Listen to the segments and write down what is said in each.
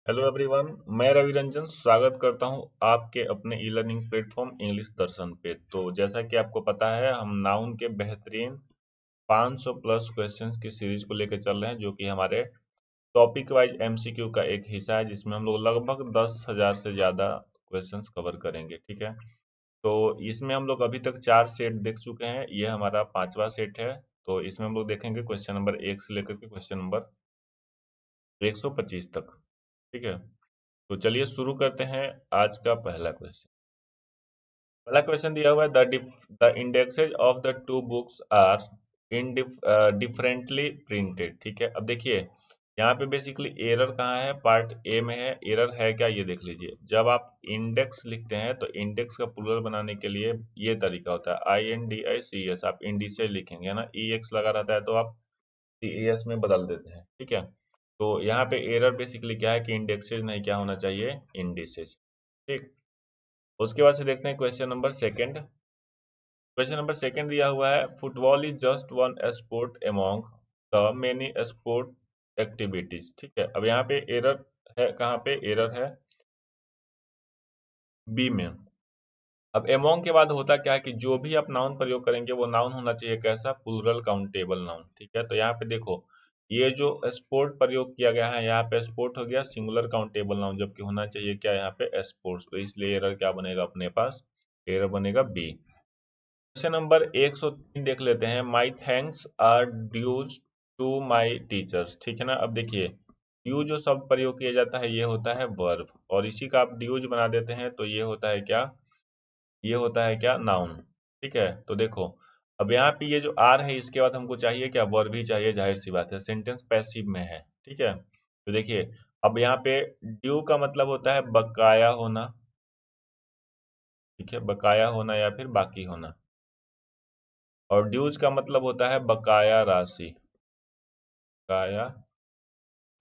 Hello everyone, मैं रवि रंजन स्वागत करता हूं आपके अपने ई लर्निंग प्लेटफॉर्म इंग्लिश दर्शन पे। तो जैसा कि आपको पता है, हम नाउन के बेहतरीन 500 प्लस क्वेश्चंस की सीरीज को लेकर चल रहे हैं, जो कि हमारे टॉपिक वाइज एमसीक्यू का एक हिस्सा है, जिसमें हम लोग लगभग 10,000 से ज़्यादा क्वेश्चंस कवर करेंगे। ठीक है, तो इसमें हम लोग अभी तक 4 सेट देख चुके हैं, ये हमारा 5वां सेट है। तो इसमें हम लोग देखेंगे क्वेश्चन नंबर 1 से लेकर के क्वेश्चन नंबर 125 तक। ठीक है, तो चलिए शुरू करते हैं आज का पहला क्वेश्चन। पहला क्वेश्चन दिया हुआ है, the indexes of the two books are in differently printed. ठीक है, अब देखिए यहाँ पे बेसिकली एरर कहाँ है, पार्ट ए में है। एरर है क्या, ये देख लीजिए। जब आप इंडेक्स लिखते हैं तो इंडेक्स का प्लूरल बनाने के लिए ये तरीका होता है, INDICS। आप इंडिसेज लिखेंगे ना, EX लगा रहता है तो आप CES में बदल देते हैं। ठीक है, तो यहाँ पे एरर बेसिकली क्या है कि इंडेक्सेज नहीं, क्या होना चाहिए, इंडिसेज। ठीक, उसके बाद से देखते हैं question number second. Question number second दिया हुआ है, football is just one sport among the many sport activities. ठीक है, अब यहाँ पे एरर है, कहाँ पे एरर है, बी में। अब एमोंग के बाद होता क्या है कि जो भी आप नाउन प्रयोग करेंगे वो नाउन होना चाहिए कैसा, प्लूरल काउंटेबल नाउन। ठीक है, तो यहाँ पे देखो, ये जो स्पोर्ट प्रयोग किया गया है, यहाँ पे स्पोर्ट हो गया सिंगुलर काउंटेबल नाउन, जबकि होना चाहिए क्या यहाँ पे स्पोर्ट्स। तो इसलिए एरर क्या बनेगा अपने पास, एरर बनेगा बी। क्वेश्चन नंबर 103 देख लेते हैं, my thanks are dues to my teachers. ठीक है ना, अब देखिए ड्यू जो शब्द प्रयोग किया जाता है ये होता है वर्ब, और इसी का आप ड्यूज बना देते हैं तो ये होता है क्या, ये होता है क्या, नाउन। ठीक है, तो देखो अब यहाँ पे ये जो आर है, इसके बाद हमको चाहिए क्या, वर्ब भी चाहिए, जाहिर सी बात है, सेंटेंस पैसिव में है। ठीक है, तो देखिए अब यहाँ पे ड्यू का मतलब होता है बकाया होना। ठीक है, बकाया होना या फिर बाकी होना, और ड्यूज का मतलब होता है बकाया राशि, बकाया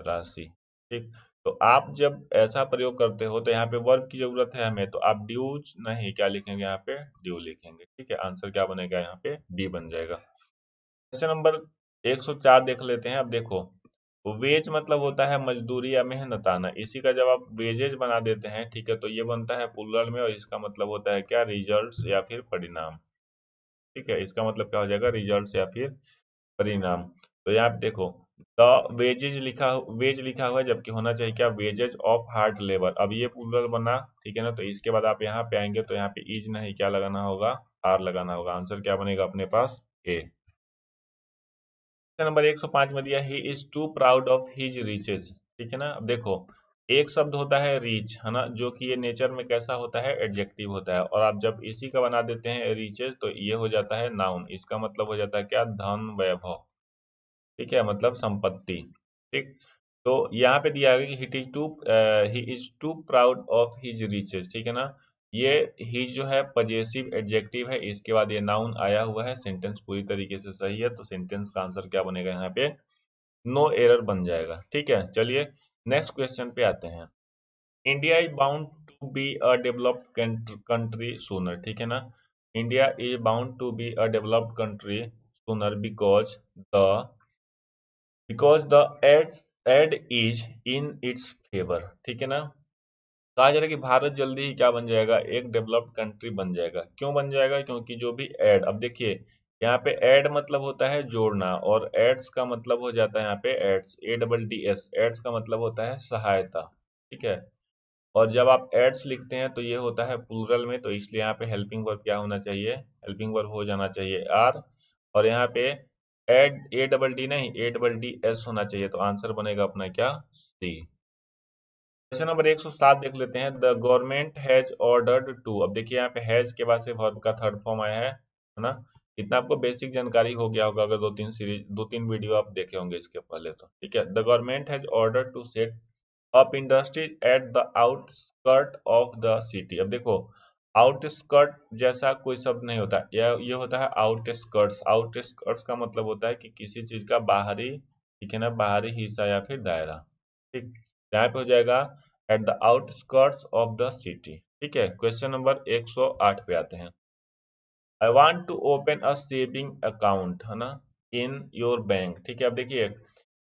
राशि। ठीक, तो आप जब ऐसा प्रयोग करते हो तो यहाँ पे वर्ब की जरूरत है हमें, तो आप ड्यूज नहीं, क्या लिखेंगे यहाँ पे, ड्यू लिखेंगे। ठीक है, आंसर क्या बनेगा यहाँ पे, डी बन जाएगा। क्वेश्चन नंबर 104 देख लेते हैं। अब देखो, वेज मतलब होता है मजदूरी या मेहनताना, इसी का जब आप वेजेज बना देते हैं, ठीक है, तो ये बनता है प्लूरल में, और इसका मतलब होता है क्या, रिजल्ट्स या फिर परिणाम। ठीक है, इसका मतलब क्या हो जाएगा, रिजल्ट्स या फिर परिणाम। तो यहाँ पे देखो, द वेज लिखा हुआ है, जबकि होना चाहिए क्या, वेजेज ऑफ हार्ड लेबर। अब ये प्लूरल बना, ठीक है ना, तो इसके बाद आप यहाँ पे आएंगे तो यहाँ पे इज नहीं, क्या लगाना होगा, आर लगाना होगा। आंसर क्या बनेगा अपने पास, ए। क्वेश्चन नंबर 105 में दिया, he is too proud of his riches. ठीक है ना, अब देखो एक शब्द होता है रीच, है ना, जो कि ये नेचर में कैसा होता है, एडजेक्टिव होता है, और आप जब इसी का बना देते हैं रीचेज तो ये हो जाता है नाउन। इसका मतलब हो जाता है क्या, धन वैभव। ठीक है, मतलब संपत्ति। ठीक, तो यहाँ पे दिया है कि he is too proud of his riches. ठीक है ना, ये ही जो है पजेसिव एडजेक्टिव है, इसके बाद ये नाउन आया हुआ है, सेंटेंस पूरी तरीके से सही है, तो सेंटेंस का आंसर क्या बनेगा यहाँ पे, नो एरर बन जाएगा। ठीक है, चलिए नेक्स्ट क्वेश्चन पे आते हैं। India is bound to be a developed country sooner. ठीक है ना, India is bound to be a developed country sooner because the aid is in its favour. ठीक है ना, कहा जा रहा है कि भारत जल्दी ही क्या बन जाएगा, एक डेवलप्ड कंट्री बन जाएगा। क्यों बन जाएगा, क्योंकि जो भी एड, अब देखिए यहाँ पे एड मतलब होता है जोड़ना, और एड्स का मतलब हो जाता है यहाँ पे एड्स, ADDS, एड्स का मतलब होता है सहायता। ठीक है, और जब आप एड्स लिखते हैं तो ये होता है प्लूरल में, तो इसलिए यहाँ पे हेल्पिंग वर्ब क्या होना चाहिए, हेल्पिंग वर्ब हो जाना चाहिए आर, और यहाँ पे एड ADD नहीं, ADDS होना चाहिए, तो आंसर बनेगा अपना क्या, सी। क्वेश्चन नंबर 107 देख लेते हैं, the government has ordered to. अब देखिए यहाँ पे हैज के बाद से वर्ब का थर्ड फॉर्म आया है ना, इतना आपको बेसिक जानकारी हो गया होगा अगर दो तीन वीडियो आप देखे होंगे इसके पहले तो। ठीक है, the government has ordered to set up industries at the outskirt of the city. अब देखो आउटस्कर्ट जैसा कोई शब्द नहीं होता, ये होता है आउटस्कर्ट्स। आउटस्कर्ट्स का मतलब होता है कि किसी चीज का बाहरी, ठीक है ना, बाहरी हिस्सा या फिर दायरा। ठीक, यहाँ पे हो जाएगा at the outskirts of the city. ठीक है, क्वेश्चन नंबर 108 पे आते हैं। I want to open a saving account, है ना, इन योर बैंक। ठीक है, अब देखिए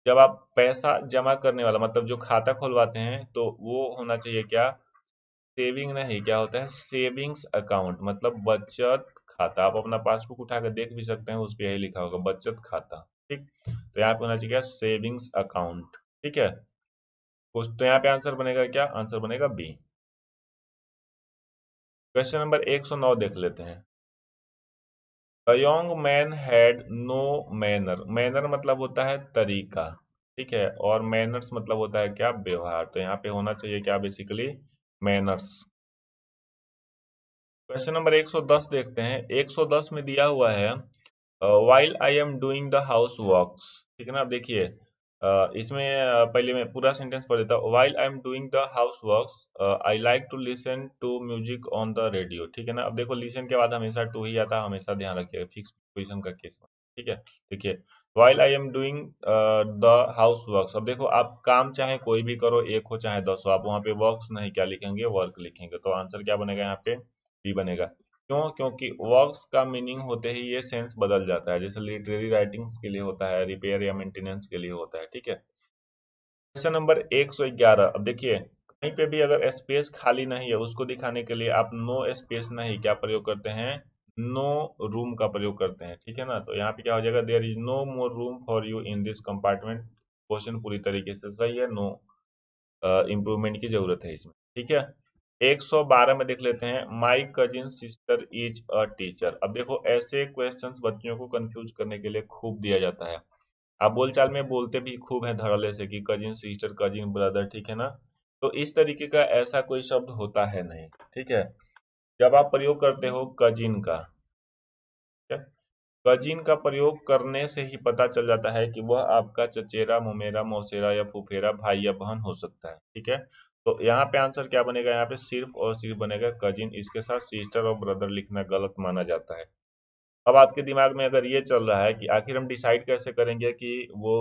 जब आप पैसा जमा करने वाला मतलब जो खाता खुलवाते हैं तो वो होना चाहिए क्या, सेविंग नहीं, क्या होता है सेविंग्स अकाउंट, मतलब बचत खाता। आप अपना पासबुक उठा कर देख भी सकते हैं, उस पे यही लिखा होगा बचत खाता। ठीक, तो यहाँ पे होना चाहिए क्या, सेविंग्स अकाउंट। ठीक है, कुछ तो यहाँ पे आंसर बनेगा क्या, आंसर बनेगा बी। क्वेश्चन नंबर 109 देख लेते हैं। A young man had no manner। Manner मतलब होता है तरीका, ठीक है, और मैनर्स मतलब होता है क्या, व्यवहार। तो यहाँ पे होना चाहिए क्या, बेसिकली मैनर्स। क्वेश्चन नंबर 110 देखते हैं। 110 में दिया हुआ है while I am doing the house works. ठीक है ना, अब देखिए इसमें पहले मैं पूरा सेंटेंस पढ़ देता हूँ। While I am doing the house works I like to listen to music on the radio. ठीक है ना, अब देखो लिसन के बाद हमेशा टू ही आता है, हमेशा ध्यान रखिएगा फिक्स पोजिशन का केस में। ठीक है, देखिए while I am doing the house works. अब देखो आप काम चाहे कोई भी करो, एक हो चाहे 10 हो, आप वहाँ पे वर्क्स नहीं क्या लिखेंगे, वर्क लिखेंगे। तो आंसर क्या बनेगा यहाँ पे, बी बनेगा। क्यों, क्योंकि वर्क्स का मीनिंग होते ही ये सेंस बदल जाता है। जैसे लिटरेरी राइटिंग्स के लिए होता है, रिपेयर या मेंटेनेंस के लिए होता है। ठीक है, क्वेश्चन नंबर 111। अब देखिए कहीं पे भी अगर स्पेस खाली नहीं है उसको दिखाने के लिए आप नो स्पेस नहीं क्या प्रयोग करते हैं, नो रूम का प्रयोग करते हैं। ठीक है ना, तो यहाँ पे क्या हो जाएगा, there is no more room for you in this compartment. Question पूरी तरीके से सही है, नो इम्प्रूवमेंट की जरूरत है इसमें। ठीक है, 112 में देख लेते हैं। My cousin sister is a teacher. अब देखो ऐसे क्वेश्चंस बच्चों को कंफ्यूज करने के लिए खूब दिया जाता है। आप बोलचाल में बोलते भी खूब है धड़ल्ले से कि कजिन सिस्टर, कजिन ब्रदर। ठीक है ना, तो इस तरीके का ऐसा कोई शब्द होता है नहीं। ठीक है, जब आप प्रयोग करते हो कजिन का, कजिन का प्रयोग करने से ही पता चल जाता है कि वह आपका चचेरा, ममेरा, मौसेरा या फुफेरा भाई या बहन हो सकता है। ठीक है, तो यहाँ पे आंसर क्या बनेगा, यहाँ पे सिर्फ और सिर्फ बनेगा कजिन। इसके साथ सिस्टर और ब्रदर लिखना गलत माना जाता है। अब आपके दिमाग में अगर ये चल रहा है कि आखिर हम डिसाइड कैसे करेंगे कि वो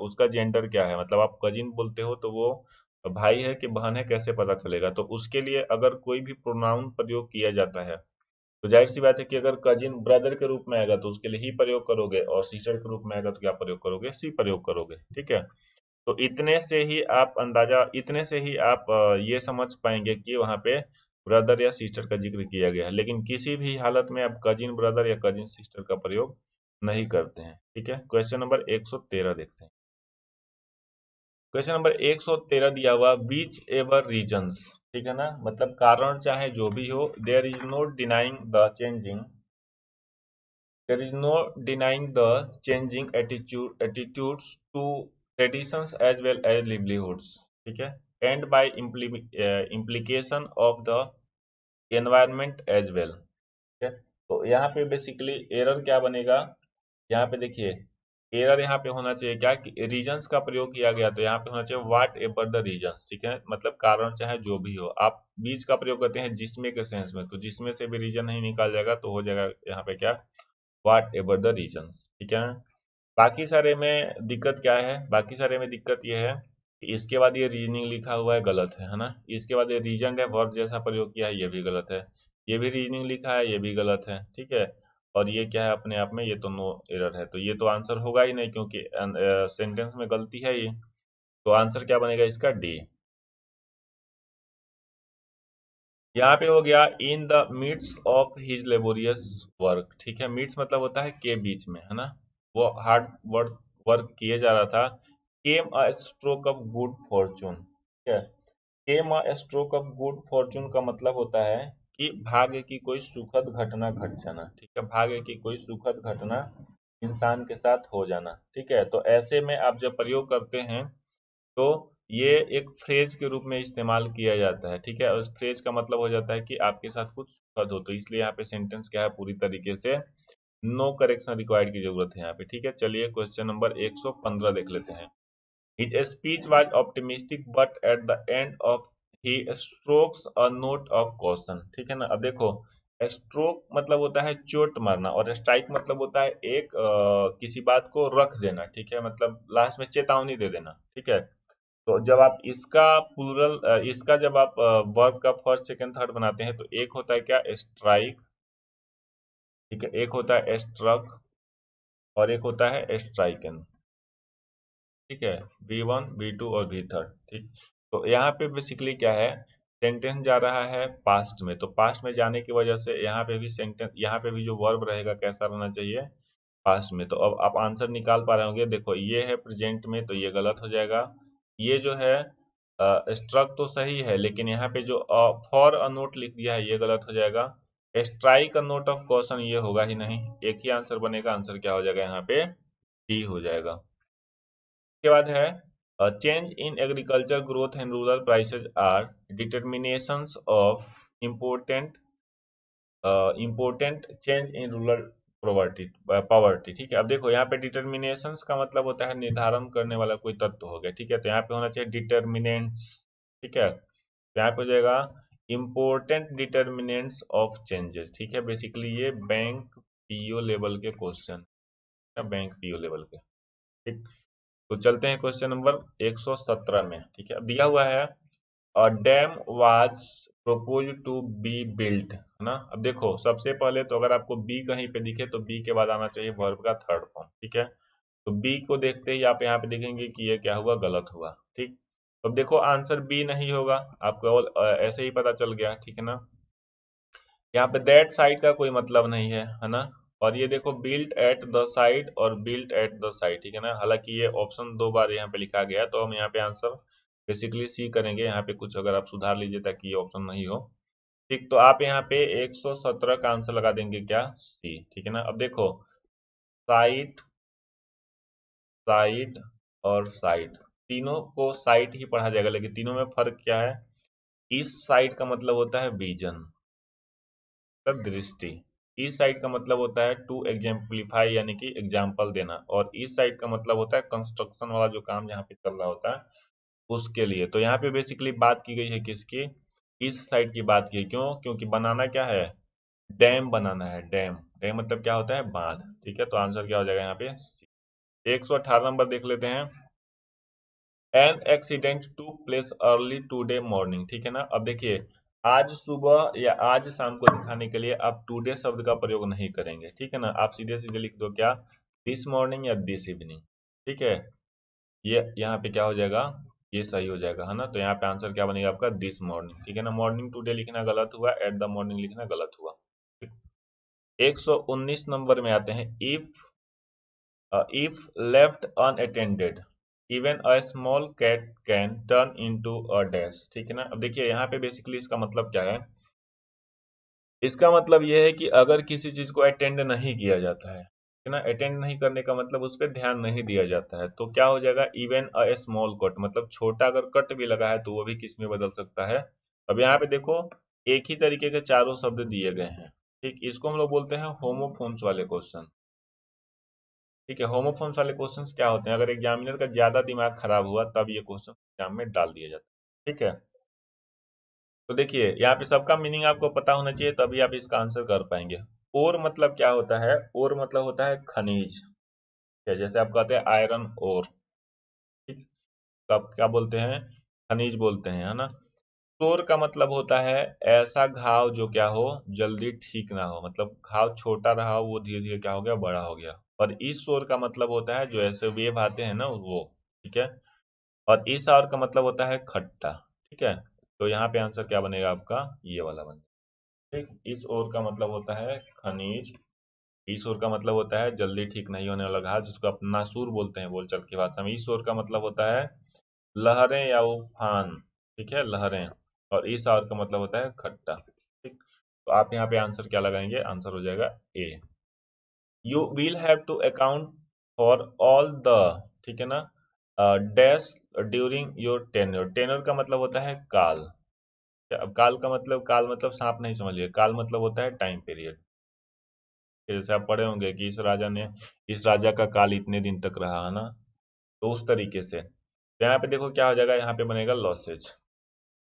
उसका जेंडर क्या है, मतलब आप कजिन बोलते हो तो वो भाई है कि बहन है, कैसे पता चलेगा। तो उसके लिए अगर कोई भी प्रोनाउन प्रयोग किया जाता है तो जाहिर सी बात है कि अगर कजिन ब्रदर के रूप में आएगा तो उसके लिए ही प्रयोग करोगे, और सिस्टर के रूप में आएगा तो क्या प्रयोग करोगे, सी प्रयोग करोगे। ठीक है, तो इतने से ही आप ये समझ पाएंगे कि वहाँ पे ब्रदर या सिस्टर का जिक्र किया गया है। लेकिन किसी भी हालत में आप कजिन ब्रदर या कजिन सिस्टर का प्रयोग नहीं करते हैं। ठीक है, क्वेश्चन नंबर 113 देखते हैं। क्वेश्चन नंबर 113 दिया हुआ, बीच एवर रीजंस। ठीक है ना, मतलब कारण चाहे जो भी हो, there is no denying the changing, there is no denying the changing attitudes to traditions as well as livelihoods। ठीक है, and by implication of the environment as well। ठीक है, तो यहाँ पे बेसिकली एरर क्या बनेगा, यहाँ पे देखिए एरर यहाँ पे होना चाहिए क्या कि रीजंस का प्रयोग किया गया, तो यहाँ पे होना चाहिए व्हाट एवर द रीजंस। ठीक है, मतलब कारण चाहे जो भी हो। आप बीच का प्रयोग करते हैं जिसमें के सेंस में, तो जिसमें से भी रीजन नहीं निकाल जाएगा तो हो जाएगा यहाँ पे क्या, व्हाट एवर द रीजंस। ठीक है, बाकी सारे में दिक्कत क्या है, बाकी सारे में दिक्कत ये है कि इसके बाद ये रीजनिंग लिखा हुआ है, गलत है ना। इसके बाद ये रीजन है वर्ब जैसा प्रयोग किया है, ये भी गलत है। ये भी रीजनिंग लिखा है, ये भी गलत है। ठीक है, और ये क्या है अपने आप में, ये तो नो एरर है, तो ये तो आंसर होगा ही नहीं क्योंकि सेंटेंस में गलती है ये। तो आंसर क्या बनेगा इसका, डी। यहाँ पे हो गया in the midst of his laborious work. ठीक है, मिड्स मतलब होता है के बीच में, है ना, वो हार्ड वर्क वर्क किए जा रहा था। Came a stroke of good fortune. ठीक है, came a stroke of good fortune का मतलब होता है कि भाग्य की कोई सुखद घटना घट जाना। ठीक है, भाग्य की कोई सुखद घटना इंसान के साथ हो जाना। ठीक है, तो ऐसे में आप जब प्रयोग करते हैं तो ये एक फ्रेज के रूप में इस्तेमाल किया जाता है। ठीक है, उस फ्रेज का मतलब हो जाता है कि आपके साथ कुछ सुखद हो, तो इसलिए यहाँ पे सेंटेंस क्या है, पूरी तरीके से नो करेक्शन रिक्वायर्ड की जरूरत है यहाँ पे। ठीक है, चलिए क्वेश्चन नंबर 115 देख लेते हैं। His speech was optimistic but at the end of he strokes a note of caution. ठीक है ना, अब देखो स्ट्रोक मतलब होता है चोट मारना, और स्ट्राइक मतलब होता है एक किसी बात को रख देना। ठीक है, मतलब लास्ट में चेतावनी दे देना। ठीक है, तो जब आप इसका जब आप वर्ब का फर्स्ट सेकंड थर्ड बनाते हैं तो एक होता है क्या, स्ट्राइक। ठीक है, एक होता है स्ट्रक और एक होता है स्ट्राइकन। ठीक है, V1 V2 और V3, ठीक। तो यहाँ पे बेसिकली क्या है, सेंटेंस जा रहा है पास्ट में, तो पास्ट में जाने की वजह से यहाँ पे भी सेंटेंस, यहाँ पे भी जो वर्ब रहेगा कैसा रहना चाहिए, पास्ट में। तो अब आप आंसर निकाल पा रहे होंगे, देखो ये है प्रेजेंट में, तो ये गलत हो जाएगा। ये जो है स्ट्रक तो सही है, लेकिन यहाँ पे जो फॉर अ नोट लिख दिया है ये गलत हो जाएगा। Strike a note of caution ये होगा ही नहीं, एक ही आंसर बनेगा, आंसर क्या हो जाएगा यहाँ पे, डी हो जाएगा। उसके बाद है change in agriculture growth and rural prices are determinations of important important change in rural poverty poverty, ठीक है। अब देखो यहाँ पे डिटर्मिनेशंस का मतलब होता है निर्धारण करने वाला कोई तत्व हो गया, ठीक है। तो यहाँ पे होना चाहिए डिटर्मिनेंट्स, ठीक है। तो यहाँ पे हो जाएगा इम्पोर्टेंट डिटर्मिनेंट्स ऑफ चेंजेस, ठीक है। बेसिकली ये बैंक पीओ लेवल के क्वेश्चन, बैंक पीओ लेवल के, ठीक। तो चलते हैं क्वेश्चन नंबर 117 में, ठीक है। अब दिया हुआ है dam was propose to be built, है ना। अब देखो सबसे पहले तो अगर आपको बी कहीं पे दिखे तो बी के बाद आना चाहिए वर्ब का थर्ड फॉर्म, ठीक है। तो बी को देखते ही आप यहाँ पे देखेंगे कि ये क्या हुआ, गलत हुआ, ठीक। अब देखो आंसर बी नहीं होगा, आपको ऐसे ही पता चल गया, ठीक है ना। यहाँ पे दैट साइड का कोई मतलब नहीं है ना। और ये देखो बिल्ट एट द साइड और बिल्ट एट द साइड, ठीक है ना। हालांकि ये ऑप्शन दो बार यहाँ पे लिखा गया है, तो हम यहाँ पे आंसर बेसिकली सी करेंगे। यहाँ पे कुछ अगर आप सुधार लीजिए ताकि ये ऑप्शन नहीं हो, ठीक। तो आप यहाँ पे 117 का आंसर लगा देंगे क्या, सी, ठीक है ना। अब देखो साइड, साइड और साइड, तीनों को साइड ही पढ़ा जाएगा, लेकिन तीनों में फर्क क्या है। इस साइड का मतलब होता है विजन, मतलब दृष्टि। इस साइड का मतलब होता है टू एग्जाम्पलीफाई, यानी कि एग्जाम्पल देना। और इस साइड का मतलब होता है कंस्ट्रक्शन वाला जो काम यहाँ पे चल रहा होता है उसके लिए। तो यहाँ पे बेसिकली बात की गई है किसकी, इस साइड की बात की है। क्यों, क्योंकि बनाना क्या है, डैम बनाना है, डैम। डैम मतलब क्या होता है, बांध, ठीक है। तो आंसर क्या हो जाएगा यहाँ पे, 118 नंबर देख लेते हैं। An accident to place early today morning, ठीक है ना। अब देखिए आज सुबह या आज शाम को दिखाने के लिए आप टुडे शब्द का प्रयोग नहीं करेंगे, ठीक है ना। आप सीधे सीधे लिख दो क्या, दिस मॉर्निंग या दिस इवनिंग, ठीक है। ये यहाँ पे क्या हो जाएगा, ये सही हो जाएगा, है ना। तो यहाँ पे आंसर क्या बनेगा आपका, दिस मॉर्निंग, ठीक है ना। मॉर्निंग टुडे लिखना गलत हुआ, एट द मॉर्निंग लिखना गलत हुआ, ठीक। 119 नंबर में आते हैं। if left unattended even a small cat can turn into a dash, ठीक है ना। अब देखिए यहाँ पे बेसिकली इसका मतलब क्या है, इसका मतलब ये है कि अगर किसी चीज को अटेंड नहीं किया जाता है, ठीक है ना। अटेंड नहीं करने का मतलब उस पर ध्यान नहीं दिया जाता है, तो क्या हो जाएगा, इवन अ स्मॉल कट, मतलब छोटा अगर कट भी लगा है तो वो भी किस में बदल सकता है। अब यहाँ पे देखो एक ही तरीके के चारों शब्द दिए गए हैं, ठीक। इसको हम लोग बोलते हैं होमोफोन्स वाले क्वेश्चन, ठीक है। होमोफोन्स वाले क्वेश्चंस क्या होते हैं, अगर एग्जामिनर का ज्यादा दिमाग खराब हुआ तब ये क्वेश्चन एग्जाम में डाल दिया जाता है, ठीक है। तो देखिए यहाँ पे सबका मीनिंग आपको पता होना चाहिए, तभी आप इसका आंसर कर पाएंगे। ओर मतलब क्या होता है, ओर मतलब होता है खनिज, ठीक है। जैसे आप कहते हैं आयरन ओर, ठीक। तो आप क्या बोलते हैं, खनिज बोलते हैं, है ना। सोर का मतलब होता है ऐसा घाव जो क्या हो, जल्दी ठीक ना हो, मतलब घाव छोटा रहा हो वो धीरे धीरे क्या हो गया, बड़ा हो गया। और इस शोर का मतलब होता है जो ऐसे वेव आते हैं ना वो, ठीक है। और इस और का मतलब होता है खट्टा, ठीक है। तो यहाँ पे आंसर क्या बनेगा आपका, ये वाला बनेगा, ठीक। इस ओर का मतलब होता है खनिज, इस ओर का मतलब होता है जल्दी ठीक नहीं होने वाला घाव, जिसको आप नासूर बोलते हैं बोलचाल की भाषा में। इस ओर का मतलब होता है लहरें या उफान, ठीक है, लहरें। और इस आवर का मतलब होता है खट्टा, ठीक। तो आप यहाँ पे आंसर क्या लगाएंगे, आंसर हो जाएगा A. You will have to account for all the, ठीक है ना, dash during your tenure. Tenure का मतलब होता है काल। अब काल का मतलब, काल मतलब सांप नहीं समझिए, काल मतलब होता है टाइम पीरियड। जैसे आप पढ़े होंगे कि इस राजा ने, इस राजा का काल इतने दिन तक रहा, है ना। तो उस तरीके से तो यहाँ पे देखो क्या हो जाएगा, यहाँ पे बनेगा लॉसेज,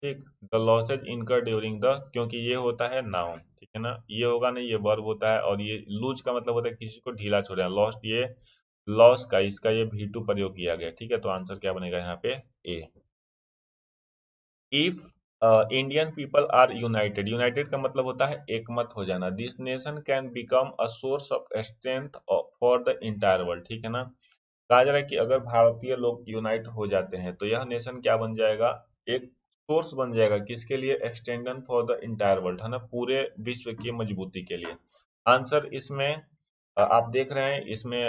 ठीक। द लॉसेज इनकर ड्यूरिंग द, क्योंकि ये होता है नाउन, ठीक है ना। ये होगा नहीं, ये वर्ब होता है। और ये लूज का मतलब होता है किसी को ढीला छोड़ना, लॉस्ट, ये लॉस का, इसका ये V2 प्रयोग किया गया, ठीक है। तो आंसर क्या बनेगा यहाँ पे, A. If Indian people are united, united का मतलब होता है एकमत हो जाना। This nation can become a source of strength for the entire world, ठीक है ना। कहा जा रहा है कि अगर भारतीय लोग यूनाइट हो जाते हैं तो यह नेशन क्या बन जाएगा, एक सोर्स बन जाएगा किसके लिए, एक्सटेंडन फॉर द इंटायर वर्ल्ड, है ना, पूरे विश्व की मजबूती के लिए। आंसर इसमें आप देख रहे हैं इसमें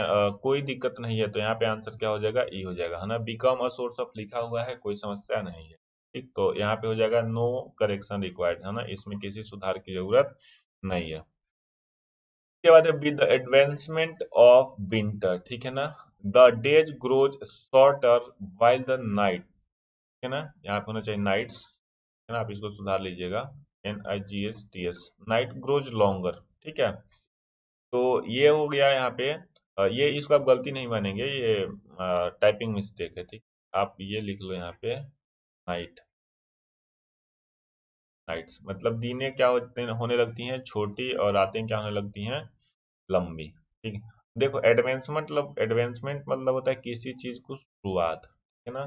कोई दिक्कत नहीं है, तो यहाँ पे आंसर क्या हो जाएगा, ई हो जाएगा, है ना। बिकम अ सोर्स ऑफ लिखा हुआ है, कोई समस्या नहीं है, ठीक। तो यहाँ पे हो जाएगा नो करेक्शन रिक्वायर्ड, है ना, इसमें किसी सुधार की जरूरत नहीं है। उसके बाद है with the advancement of winter, ठीक है ना, the days grows shorter while the night, ठीक है ना, यहाँ पे होना चाहिए नाइट्स, है ना, आप इसको सुधार लीजिएगा, NIGHTS, नाइट ग्रोज लॉन्गर, ठीक है। तो ये हो गया यहाँ पे, ये इसको आप गलती नहीं मानेंगे, ये टाइपिंग मिस्टेक है, ठीक। आप ये लिख लो यहाँ पे नाइट, नाइट्स मतलब दिनें क्या होने लगती हैं छोटी और रातें क्या होने लगती हैं लंबी, ठीक है। देखो एडवांसमेंट मतलब होता है किसी चीज को शुरुआत, है ना,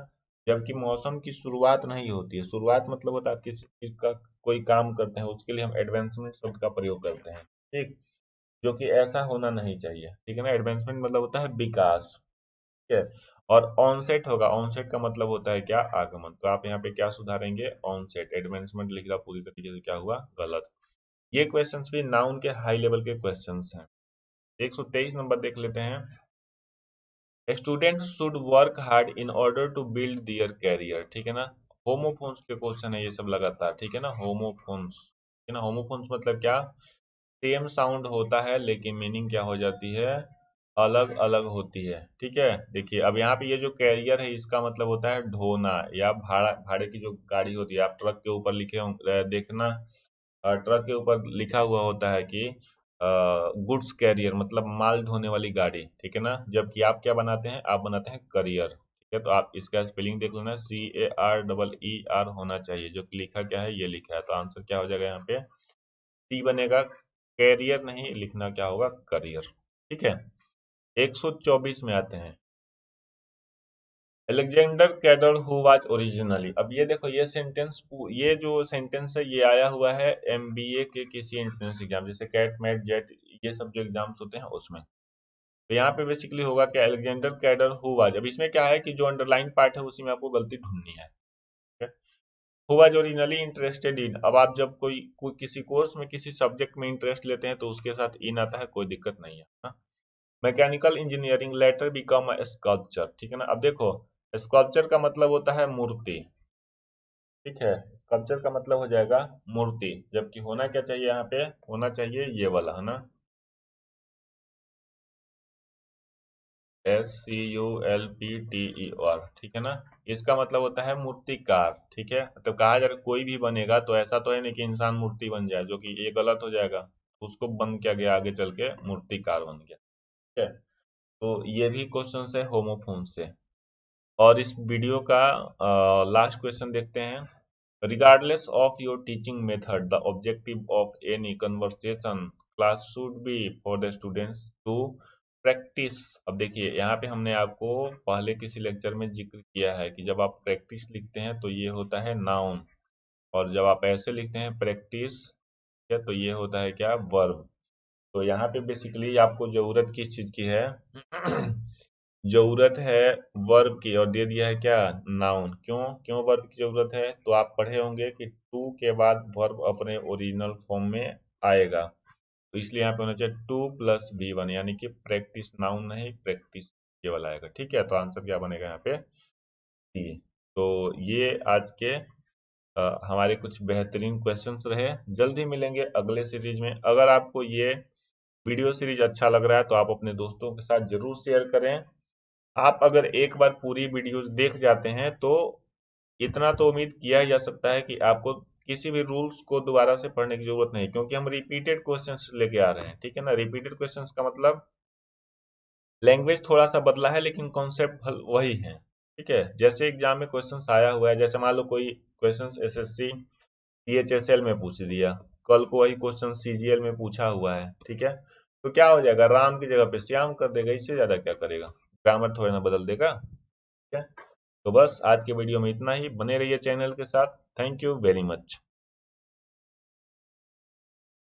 जबकि मौसम की शुरुआत नहीं होती है, शुरुआत मतलब होता है आप किसी चीज का कोई काम करते हैं उसके लिए हम एडवांसमेंट शब्द का प्रयोग करते हैं, ठीक, जो कि ऐसा होना नहीं चाहिए, ठीक है ना। एडवांसमेंट मतलब होता है विकास, ठीक है। और ऑनसेट होगा, ऑनसेट का मतलब होता है क्या, आगमन, तो आप यहाँ पे क्या सुधारेंगे, ऑनसेट, एडवांसमेंट लिख रहा पूरी तरीके से क्या हुआ, गलत। ये क्वेश्चंस भी नाउन के हाई लेवल के क्वेश्चंस हैं। 123 नंबर देख लेते हैं, student should work hard in order to build their career, ठीक है ना। होमोफोन्स के क्वेश्चन है ये सब लगातार, ठीक है ना, होमोफोन्स, ठीक है ना। होमोफोन्स मतलब क्या, सेम साउंड होता है लेकिन मीनिंग क्या हो जाती है, अलग अलग होती है, ठीक है। देखिए अब यहाँ पे ये जो कैरियर है इसका मतलब होता है ढोना या भाड़ा, भाड़े की जो गाड़ी होती है, आप ट्रक के ऊपर लिखे देखना, ट्रक के ऊपर लिखा हुआ होता है कि गुड्स कैरियर मतलब माल ढोने वाली गाड़ी, ठीक है ना। जबकि आप क्या बनाते हैं, आप बनाते हैं करियर, ठीक है। तो आप इसका स्पेलिंग देख लेना, CAREER होना चाहिए, जो कि लिखा क्या है, ये लिखा है, तो आंसर क्या हो जाएगा यहाँ पे, सी बनेगा, कैरियर नहीं लिखना, क्या होगा, करियर, ठीक है। 124 में आते हैं, Alexander cadre who was originally, अब ये देखो ये सेंटेंस, ये जो सेंटेंस है ये आया हुआ है MBA के किसी एंट्रेंस एग्जाम, जैसे कैट मैट जेट ये सब जो एग्जाम्स होते हैं उसमें। तो यहाँ पे बेसिकली होगा क्या, अलेक्जेंडर कैडर हु वाज, अब इसमें क्या है कि जो अंडरलाइन पार्ट है उसी में आपको गलती ढूंढनी है, ठीक है। Who was originally interested in, अब आप जब कोई किसी कोर्स में किसी सब्जेक्ट में इंटरेस्ट लेते हैं तो उसके साथ इन आता है, कोई दिक्कत नहीं है ना। Mechanical engineering letter become a sculpture, ठीक है ना। अब देखो स्कल्पचर का मतलब होता है मूर्ति, ठीक है, स्कल्पचर का मतलब हो जाएगा मूर्ति, जबकि होना क्या चाहिए, यहाँ पे होना चाहिए ये वाला, है ना, SCULPTER, ठीक है ना। इसका मतलब होता है मूर्तिकार, ठीक है। तो कहा जा रहा है कोई भी बनेगा तो ऐसा तो है नहीं कि इंसान मूर्ति बन जाए, जो कि ये गलत हो जाएगा, उसको बन क्या गया आगे चल के, मूर्तिकार बन गया, ठीक है। तो ये भी क्वेश्चन है होमोफोन से। और इस वीडियो का लास्ट क्वेश्चन देखते हैं, regardless of your teaching method the objective of any conversation class should be for the students to practise. अब देखिए यहाँ पे हमने आपको पहले किसी लेक्चर में जिक्र किया है कि जब आप प्रैक्टिस लिखते हैं तो ये होता है नाउन, और जब आप ऐसे लिखते हैं प्रैक्टिस, तो ये होता है क्या, वर्ब। तो यहाँ पे बेसिकली आपको जरूरत किस चीज की है, जरूरत है वर्ब की, और दे दिया है क्या, नाउन। क्यों क्यों वर्ब की जरूरत है, तो आप पढ़े होंगे कि टू के बाद वर्ब अपने ओरिजिनल फॉर्म में आएगा, तो इसलिए यहाँ पे होना चाहिए 2+V1, यानी कि प्रैक्टिस, नाउन नहीं प्रैक्टिस केवल आएगा, ठीक है। तो आंसर क्या बनेगा यहाँ पे, सी। तो ये आज के हमारे कुछ बेहतरीन क्वेश्चंस रहे। जल्दी मिलेंगे अगले सीरीज में। अगर आपको ये वीडियो सीरीज अच्छा लग रहा है तो आप अपने दोस्तों के साथ जरूर शेयर करें। आप अगर एक बार पूरी वीडियोस देख जाते हैं तो इतना तो उम्मीद किया ही जा सकता है कि आपको किसी भी रूल्स को दोबारा से पढ़ने की जरूरत नहीं, क्योंकि हम रिपीटेड क्वेश्चंस लेके आ रहे हैं, ठीक है ना। रिपीटेड क्वेश्चंस का मतलब लैंग्वेज थोड़ा सा बदला है लेकिन कॉन्सेप्ट वही है, ठीक है। जैसे एग्जाम में क्वेश्चंस आया हुआ है, जैसे मान लो कोई क्वेश्चंस SSC CHSL में पूछ दिया, कल को वही क्वेश्चन CGL में पूछा हुआ है, ठीक है। तो क्या हो जाएगा, राम की जगह पे श्याम कर देगा, इससे ज्यादा क्या करेगा, ग्रामर थोड़ा ना बदल देगा, ठीक है। तो बस आज के वीडियो में इतना ही, बने रहिए चैनल के साथ। Thank you very much.